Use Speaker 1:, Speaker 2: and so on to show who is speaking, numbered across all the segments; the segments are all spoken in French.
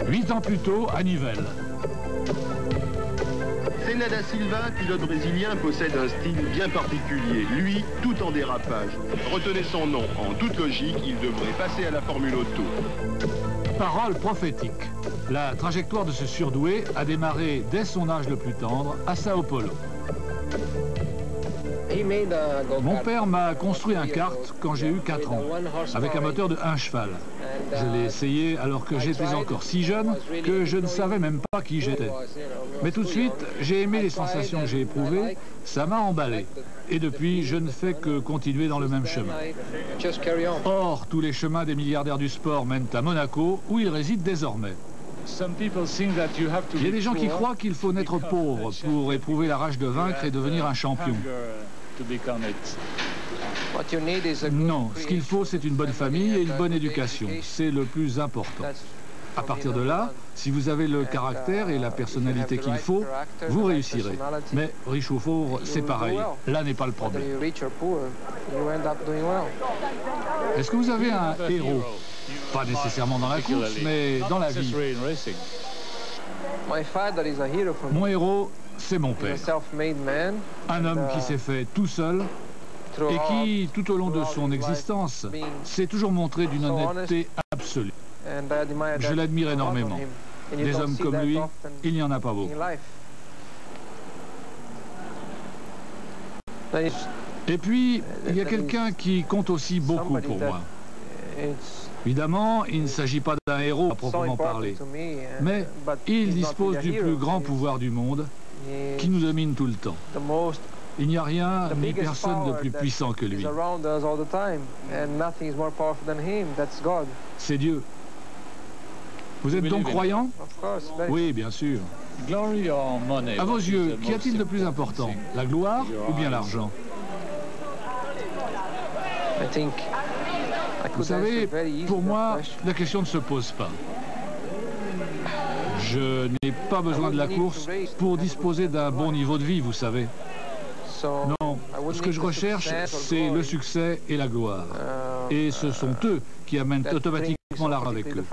Speaker 1: 8 ans plus tôt, à Nivelles.
Speaker 2: Senna da Silva, pilote brésilien, possède un style bien particulier. Lui, tout en dérapage. Retenez son nom. En toute logique, il devrait passer à la Formule Auto.
Speaker 1: Parole prophétique. La trajectoire de ce surdoué a démarré dès son âge le plus tendre à Sao Paulo. Mon père m'a construit un kart quand j'ai eu 4 ans, avec un moteur de 1 cheval. Je l'ai essayé alors que j'étais encore si jeune que je ne savais même pas qui j'étais. Mais tout de suite, j'ai aimé les sensations que j'ai éprouvées, ça m'a emballé. Et depuis, je ne fais que continuer dans le même chemin. Or, tous les chemins des milliardaires du sport mènent à Monaco, où ils résident désormais. Il y a des gens qui croient qu'il faut naître pauvre pour éprouver la rage de vaincre et devenir un champion. Non, ce qu'il faut, c'est une bonne famille et une bonne éducation. C'est le plus important. À partir de là, si vous avez le caractère et la personnalité qu'il faut, vous réussirez. Mais riche ou pauvre, c'est pareil. Là n'est pas le problème. Est-ce que vous avez un héros? Pas nécessairement dans la course, mais dans la vie. Mon héros, c'est mon père. Un homme qui s'est fait tout seul et qui, tout au long de son existence, s'est toujours montré d'une honnêteté absolue. Je l'admire énormément. Des hommes comme lui, il n'y en a pas beaucoup. Et puis, il y a quelqu'un qui compte aussi beaucoup pour moi. Évidemment, il ne s'agit pas d'un héros à proprement parler, mais il dispose du plus grand pouvoir du monde qui nous domine tout le temps. Il n'y a rien ni personne de plus puissant que lui. C'est Dieu. Vous êtes donc croyant? Oui, bien sûr. À vos yeux, qu'y a-t-il de plus important? La gloire ou bien l'argent? Vous savez, pour moi, la question ne se pose pas. Je n'ai pas besoin de la course pour disposer d'un bon niveau de vie, vous savez. Non, ce que je recherche, c'est le succès et la gloire. Et ce sont eux qui amènent automatiquement l'art avec eux.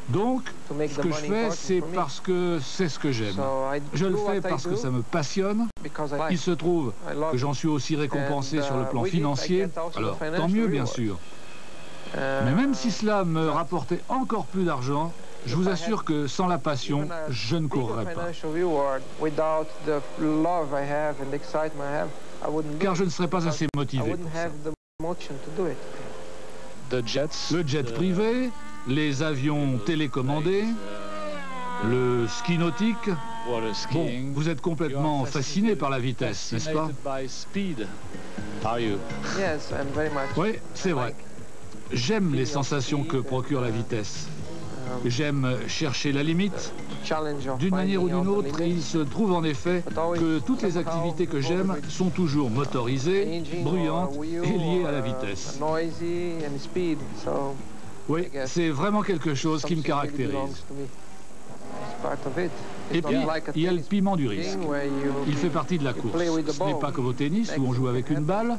Speaker 1: Donc, ce que je fais, c'est parce que c'est ce que j'aime. Je le fais parce que ça me passionne. Il se trouve que j'en suis aussi récompensé sur le plan financier. Alors, tant mieux, bien sûr. Mais même si cela me rapportait encore plus d'argent, je vous assure que sans la passion, je ne courrais pas. Car je ne serais pas assez motivé pour ça. Le jet privé, les avions télécommandés, le ski nautique. Bon, vous êtes complètement fasciné par la vitesse, n'est-ce pas? Oui, c'est vrai. J'aime les sensations que procure la vitesse. J'aime chercher la limite. D'une manière ou d'une autre, il se trouve en effet que toutes les activités que j'aime sont toujours motorisées, bruyantes et liées à la vitesse. Oui, c'est vraiment quelque chose qui me caractérise. Et puis, il y a le piment du risque. Il fait partie de la course. Ce n'est pas comme au tennis où on joue avec une balle.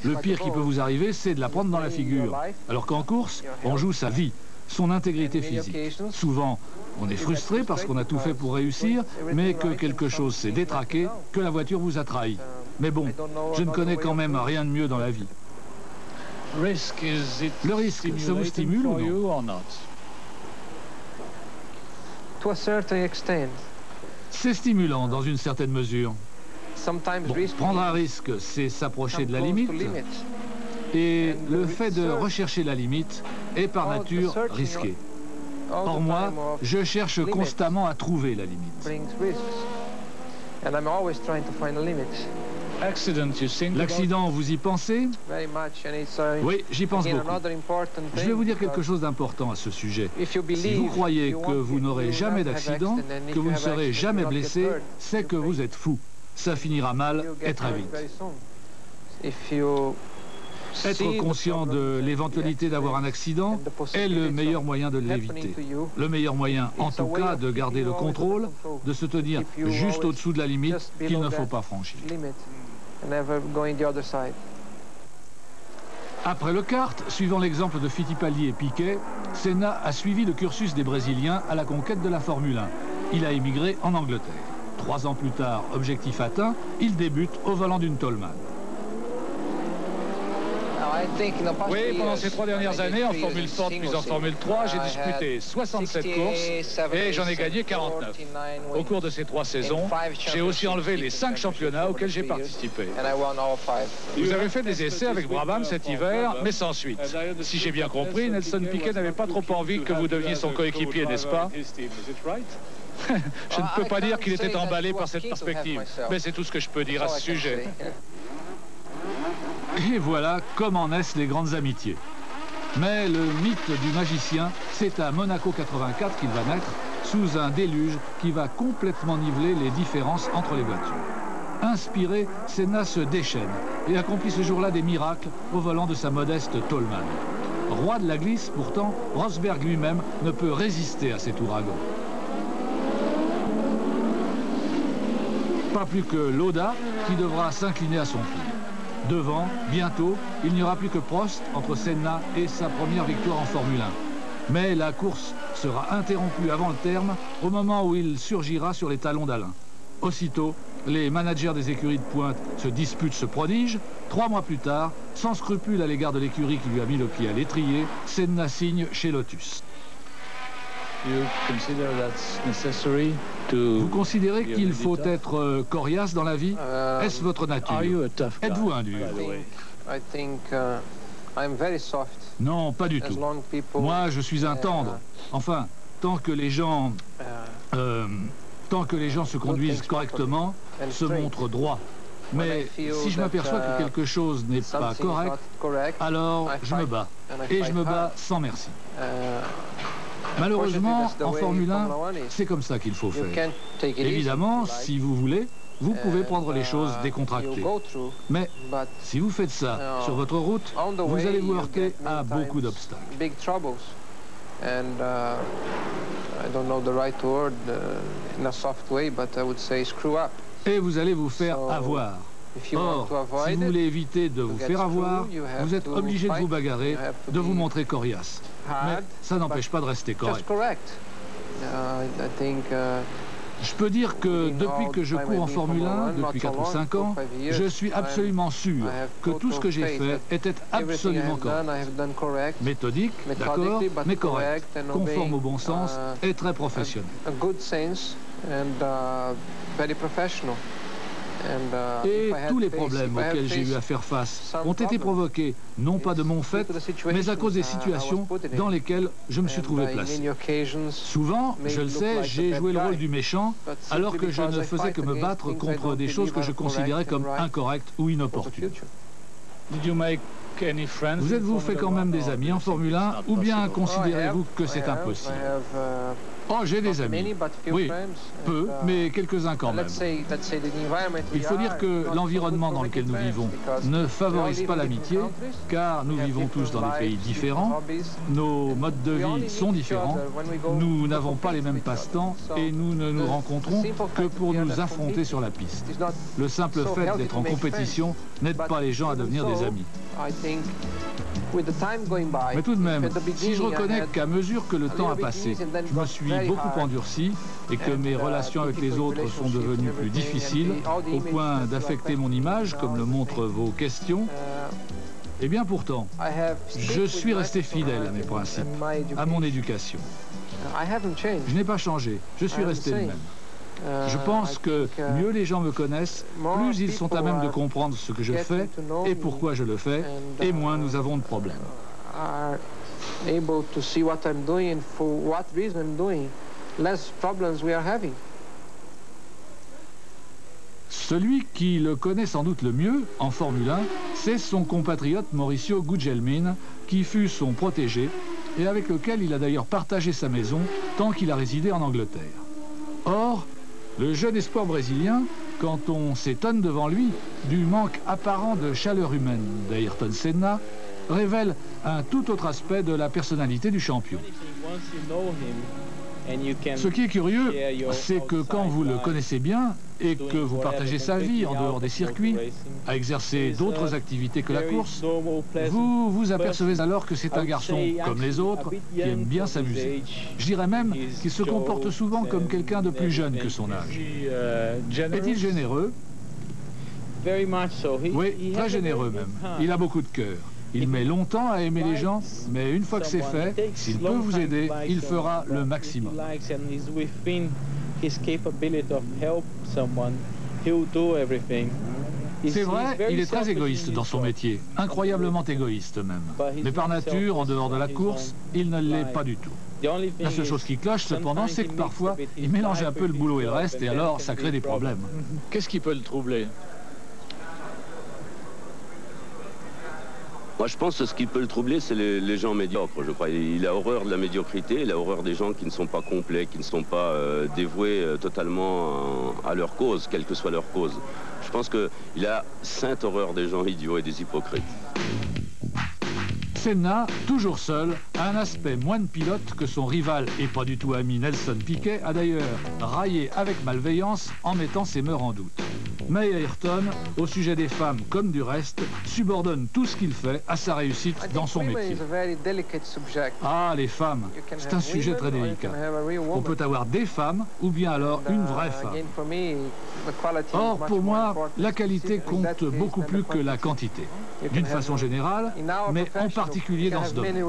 Speaker 1: Le pire qui peut vous arriver, c'est de la prendre dans la figure. Alors qu'en course, on joue sa vie, son intégrité physique. Souvent, on est frustré parce qu'on a tout fait pour réussir, mais que quelque chose s'est détraqué, que la voiture vous a trahi. Mais bon, je ne connais quand même rien de mieux dans la vie. Le risque, ça vous stimule ou non? C'est stimulant dans une certaine mesure. Bon, prendre un risque, c'est s'approcher de la limite. Et le fait de rechercher la limite est par nature risqué. Or moi, je cherche constamment à trouver la limite. L'accident, vous y pensez? Oui, j'y pense beaucoup. Je vais vous dire quelque chose d'important à ce sujet. Si vous croyez que vous n'aurez jamais d'accident, que vous ne serez jamais blessé, c'est que vous êtes fou. Ça finira mal et très vite. Être conscient de l'éventualité d'avoir un accident est le meilleur moyen de l'éviter. Le meilleur moyen, en tout cas, de garder le contrôle, de se tenir juste au-dessous de la limite qu'il ne faut pas franchir. Après le kart, suivant l'exemple de Fittipaldi et Piquet, Senna a suivi le cursus des Brésiliens à la conquête de la Formule 1. Il a émigré en Angleterre. 3 ans plus tard, objectif atteint, il débute au volant d'une Toleman.
Speaker 3: Oui, pendant ces 3 dernières années, en Formule Ford puis en Formule 3, j'ai disputé 67 courses et j'en ai gagné 49. Au cours de ces 3 saisons, j'ai aussi enlevé les 5 championnats auxquels j'ai participé. Vous avez fait des essais avec Brabham cet hiver, mais sans suite. Si j'ai bien compris, Nelson Piquet n'avait pas trop envie que vous deveniez son coéquipier, n'est-ce pas? Je ne peux pas dire qu'il était emballé par cette perspective, mais c'est tout ce que je peux dire à ce sujet.
Speaker 1: Et voilà comment naissent les grandes amitiés. Mais le mythe du magicien, c'est à Monaco 84 qu'il va naître, sous un déluge qui va complètement niveler les différences entre les voitures. Inspiré, Senna se déchaîne et accomplit ce jour-là des miracles au volant de sa modeste Toleman. Roi de la glisse, pourtant, Rosberg lui-même ne peut résister à cet ouragan. Pas plus que Lauda qui devra s'incliner à son tour. Devant, bientôt, il n'y aura plus que Prost entre Senna et sa première victoire en Formule 1. Mais la course sera interrompue avant le terme, au moment où il surgira sur les talons d'Alain. Aussitôt, les managers des écuries de pointe se disputent ce prodige. 3 mois plus tard, sans scrupule à l'égard de l'écurie qui lui a mis le pied à l'étrier, Senna signe chez Lotus. Vous considérez qu'il faut être coriace dans la vie? Est-ce votre nature? Êtes-vous un dur? Non, pas du tout. Moi, je suis un tendre. Enfin, tant que les gens se conduisent correctement, se montrent droits. Mais si je m'aperçois que quelque chose n'est pas correct, alors je me bats. Et je me bats sans merci. Malheureusement, en Formule 1, c'est comme ça qu'il faut faire. Évidemment, si vous voulez, vous pouvez prendre les choses décontractées. Mais si vous faites ça sur votre route, vous allez vous heurter à beaucoup d'obstacles. Et vous allez vous faire avoir. Or, si vous voulez éviter de vous faire avoir, vous êtes obligé de vous bagarrer, de vous montrer coriace. Mais ça n'empêche pas de rester correct. Je peux dire que depuis que je cours en Formule 1, depuis 4 ou 5 ans, je suis absolument sûr que tout ce que j'ai fait était absolument correct. Méthodique, d'accord, mais correct, conforme au bon sens et très professionnel. Et tous les problèmes auxquels j'ai eu à faire face ont été provoqués, non pas de mon fait, mais à cause des situations dans lesquelles je me suis trouvé placé. Souvent, je le sais, j'ai joué le rôle du méchant, alors que je ne faisais que me battre contre des choses que je considérais comme incorrectes ou inopportunes. Vous êtes-vous fait quand même des amis en Formule 1, ou bien considérez-vous que c'est impossible? Oh, j'ai des amis. Oui, peu, mais quelques-uns quand même. Il faut dire que l'environnement dans lequel nous vivons ne favorise pas l'amitié, car nous vivons tous dans des pays différents, nos modes de vie sont différents, nous n'avons pas les mêmes passe-temps et nous ne nous rencontrons que pour nous affronter sur la piste. Le simple fait d'être en compétition n'aide pas les gens à devenir des amis. Mais tout de même, si je reconnais qu'à mesure que le temps a passé, je me suis beaucoup endurci et que mes relations avec les autres sont devenues plus difficiles, au point d'affecter mon image, comme le montrent vos questions, eh bien pourtant, je suis resté fidèle à mes principes, à mon éducation. Je n'ai pas changé, je suis resté le même. Je pense que mieux les gens me connaissent, plus ils sont à même de comprendre ce que je fais et pourquoi je le fais, et moins nous avons de problèmes. Celui qui le connaît sans doute le mieux en Formule 1, c'est son compatriote Mauricio Gugelmin, qui fut son protégé et avec lequel il a d'ailleurs partagé sa maison tant qu'il a résidé en Angleterre. Or, le jeune espoir brésilien, quand on s'étonne devant lui du manque apparent de chaleur humaine d'Ayrton Senna, révèle un tout autre aspect de la personnalité du champion. Ce qui est curieux, c'est que quand vous le connaissez bien et que vous partagez sa vie en dehors des circuits, à exercer d'autres activités que la course, vous vous apercevez alors que c'est un garçon comme les autres qui aime bien s'amuser. Je dirais même qu'il se comporte souvent comme quelqu'un de plus jeune que son âge. Est-il généreux? Oui, très généreux même. Il a beaucoup de cœur. Il met longtemps à aimer les gens, mais une fois que c'est fait, s'il peut vous aider, il fera le maximum. C'est vrai, il est très égoïste dans son métier, incroyablement égoïste même. Mais par nature, en dehors de la course, il ne l'est pas du tout. La seule chose qui cloche, cependant, c'est que parfois, il mélange un peu le boulot et le reste, et alors ça crée des problèmes.
Speaker 3: Qu'est-ce qui peut le troubler?
Speaker 4: Moi, je pense que ce qui peut le troubler, c'est les gens médiocres, je crois. Il a horreur de la médiocrité, il a horreur des gens qui ne sont pas complets, qui ne sont pas dévoués totalement à leur cause, quelle que soit leur cause. Je pense qu'il a sainte horreur des gens idiots et des hypocrites.
Speaker 1: Senna, toujours seul, a un aspect moins de pilote que son rival et pas du tout ami Nelson Piquet a d'ailleurs raillé avec malveillance en mettant ses mœurs en doute. Mais Ayrton, au sujet des femmes comme du reste, subordonne tout ce qu'il fait à sa réussite dans son métier. Ah, les femmes, c'est un sujet très délicat. On peut avoir des femmes ou bien alors une vraie femme. Or, pour moi, la qualité compte beaucoup plus que la quantité, d'une façon générale, mais en particulier dans ce domaine.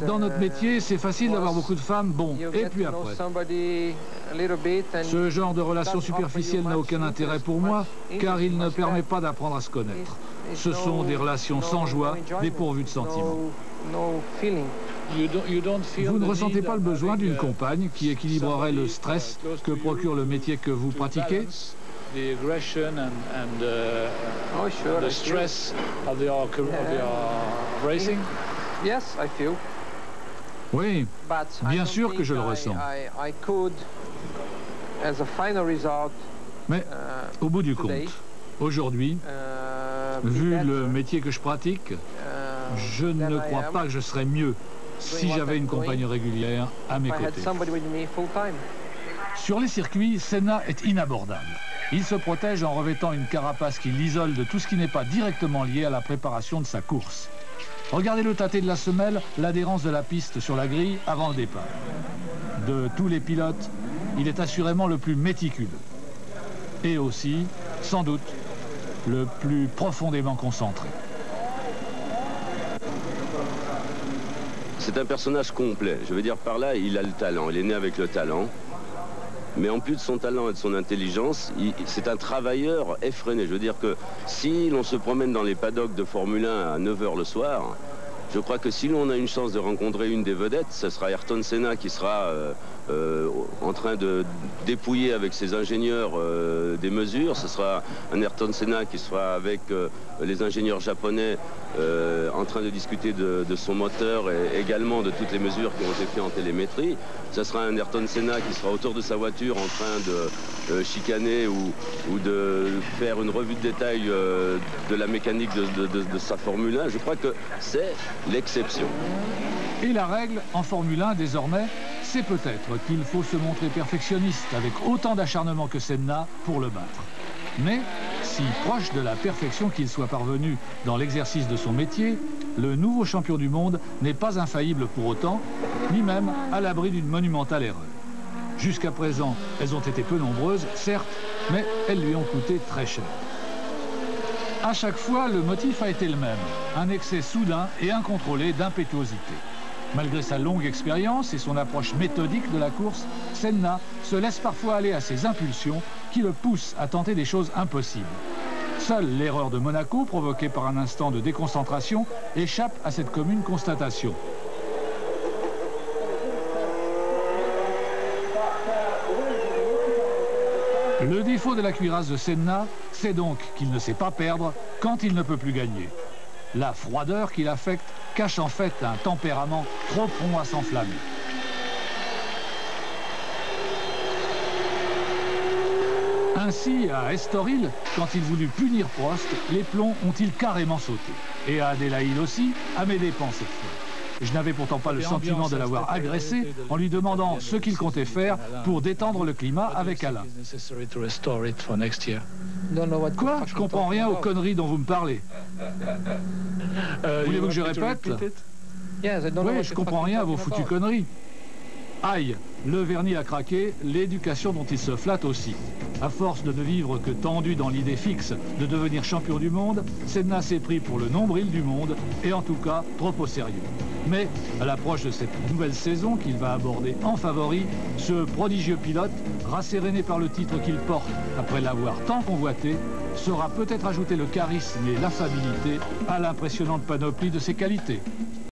Speaker 1: Dans notre métier, c'est facile d'avoir beaucoup de femmes, bon, et puis après. Ce genre de relation superficielle n'a aucun intérêt pour moi, car il ne permet pas d'apprendre à se connaître. Ce sont des relations sans joie, dépourvues de sentiments. Vous ne ressentez pas le besoin d'une compagne qui équilibrerait le stress que procure le métier que vous pratiquez? Oui, bien sûr que je le ressens. Mais au bout du compte, aujourd'hui, vu le métier que je pratique, je ne crois pas que je serais mieux si j'avais une compagne régulière à mes côtés. Sur les circuits, Senna est inabordable. Il se protège en revêtant une carapace qui l'isole de tout ce qui n'est pas directement lié à la préparation de sa course. Regardez le tâter de la semelle, l'adhérence de la piste sur la grille avant le départ. De tous les pilotes, il est assurément le plus méticuleux. Et aussi, sans doute, le plus profondément concentré.
Speaker 4: C'est un personnage complet. Je veux dire par là, il a le talent. Il est né avec le talent. Mais en plus de son talent et de son intelligence, c'est un travailleur effréné. Je veux dire que si l'on se promène dans les paddocks de Formule 1 à 9 h le soir, je crois que si l'on a une chance de rencontrer une des vedettes, ce sera Ayrton Senna qui sera en train de dépouiller avec ses ingénieurs des mesures. Ce sera un Ayrton Senna qui sera avec les ingénieurs japonais en train de discuter de son moteur et également de toutes les mesures qui ont été faites en télémétrie. Ce sera un Ayrton Senna qui sera autour de sa voiture en train de chicaner ou de faire une revue de détail de la mécanique de sa Formule 1. Je crois que c'est l'exception.
Speaker 1: Et la règle en Formule 1 désormais, c'est peut-être qu'il faut se montrer perfectionniste avec autant d'acharnement que Senna pour le battre. Mais, si proche de la perfection qu'il soit parvenu dans l'exercice de son métier, le nouveau champion du monde n'est pas infaillible pour autant, ni même à l'abri d'une monumentale erreur. Jusqu'à présent, elles ont été peu nombreuses, certes, mais elles lui ont coûté très cher. À chaque fois, le motif a été le même, un excès soudain et incontrôlé d'impétuosité. Malgré sa longue expérience et son approche méthodique de la course, Senna se laisse parfois aller à ses impulsions qui le poussent à tenter des choses impossibles. Seule l'erreur de Monaco, provoquée par un instant de déconcentration, échappe à cette commune constatation. Le défaut de la cuirasse de Senna, c'est donc qu'il ne sait pas perdre quand il ne peut plus gagner. La froideur qu'il affecte cache en fait un tempérament trop prompt à s'enflammer. Ainsi, à Estoril, quand il voulut punir Prost, les plombs ont-ils carrément sauté. Et à Adélaïde aussi, à mes dépens cette fois. Je n'avais pourtant pas le sentiment de l'avoir agressé en lui demandant ce qu'il comptait faire pour détendre le climat avec Alain. Quoi? Je comprends rien aux conneries dont vous me parlez. Voulez-vous que je répète? Oui, je comprends rien à vos foutues conneries. Aïe, le vernis a craqué, l'éducation dont il se flatte aussi. À force de ne vivre que tendu dans l'idée fixe de devenir champion du monde, Senna s'est pris pour le nombril du monde, et en tout cas, trop au sérieux. Mais, à l'approche de cette nouvelle saison qu'il va aborder en favori, ce prodigieux pilote, rasséréné par le titre qu'il porte après l'avoir tant convoité, saura peut-être ajouter le charisme et l'affabilité à l'impressionnante panoplie de ses qualités.